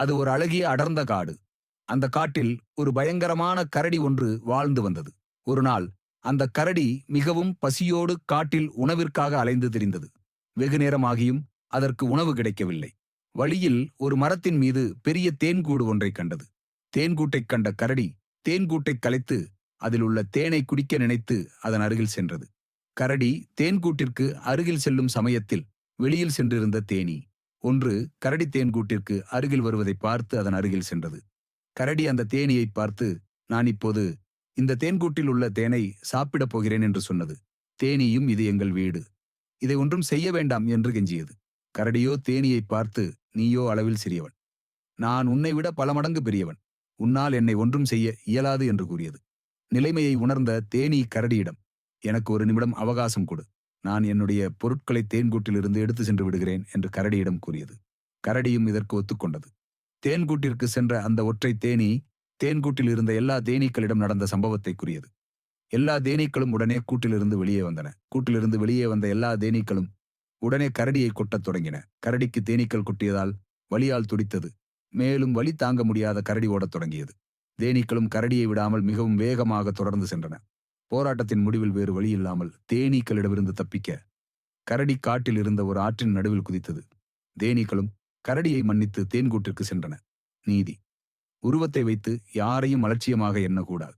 அது ஒரு அழகிய அடர்ந்த காடு. அந்த காட்டில் ஒரு பயங்கரமான கரடி ஒன்று வாழ்ந்து வந்தது. ஒரு நாள் அந்த கரடி மிகவும் பசியோடு காட்டில் உணவிற்காக அலைந்து திரிந்தது. வெகு நேரமாகியும் அதற்கு உணவு கிடைக்கவில்லை. வழியில் ஒரு மரத்தின் மீது பெரிய தேன்கூடு ஒன்றைக் கண்டது. தேன்கூட்டைக் கண்ட கரடி தேன்கூட்டைக் கலைத்து அதில் உள்ள தேனை குடிக்க நினைத்து அதன் அருகில் சென்றது. கரடி தேன்கூட்டிற்கு அருகில் செல்லும் சமயத்தில் வெளியில் சென்றிருந்த தேனீ ஒன்று கரடி தேன்கூட்டிற்கு அருகில் வருவதை பார்த்து அதன் அருகில் சென்றது. கரடி அந்த தேனீயை பார்த்து, நான் இப்போது இந்த தேன்கூட்டில் உள்ள தேனை சாப்பிடப் போகிறேன் என்று சொன்னது. தேனீயும் இது எங்கள் வீடு, இதை ஒன்றும் செய்ய வேண்டாம் என்று கெஞ்சியது. கரடியோ தேனீயை பார்த்து, நீயோ அளவில் சிறியவன், நான் உன்னை விட பல மடங்கு பெரியவன், உன்னால் என்னை ஒன்றும் செய்ய இயலாது என்று கூறியது. நிலைமையை உணர்ந்த தேனீ கரடியிடம், எனக்கு ஒரு நிமிடம் அவகாசம் கொடு, நான் என்னுடைய பொருட்களை தேன்கூட்டிலிருந்து எடுத்து சென்று விடுகிறேன் என்று கரடியிடம் கூறியது. கரடியும் இதற்கு ஒத்துக்கொண்டது. தேன்கூட்டிற்கு சென்ற அந்த ஒற்றை தேனீ தேன்கூட்டில் இருந்த எல்லா தேனீக்களிடம் நடந்த சம்பவத்தை கூறியது. எல்லா தேனீக்களும் உடனே கூட்டிலிருந்து வெளியே வந்தன. கூட்டிலிருந்து வெளியே வந்த எல்லா தேனீக்களும் உடனே கரடியை கொட்டத் தொடங்கின. கரடிக்கு தேனீக்கள் கொட்டியதால் வலியால் துடித்தது. மேலும் வலி தாங்க முடியாத கரடி ஓடத் தொடங்கியது. தேனீக்களும் கரடியை விடாமல் மிகவும் வேகமாக தொடர்ந்து சென்றன. போராட்டத்தின் முடிவில் வேறு வழி இல்லாமல் தேனீக்களிடமிருந்து தப்பிக்க கரடி காட்டில் இருந்த ஒரு ஆற்றின் நடுவில் குதித்தது. தேனீக்களும் கரடியை மன்னித்து தேன்கூட்டிற்கு சென்றன. நீதி: உருவத்தை வைத்து யாரையும் அலட்சியமாக எண்ணக்கூடாது.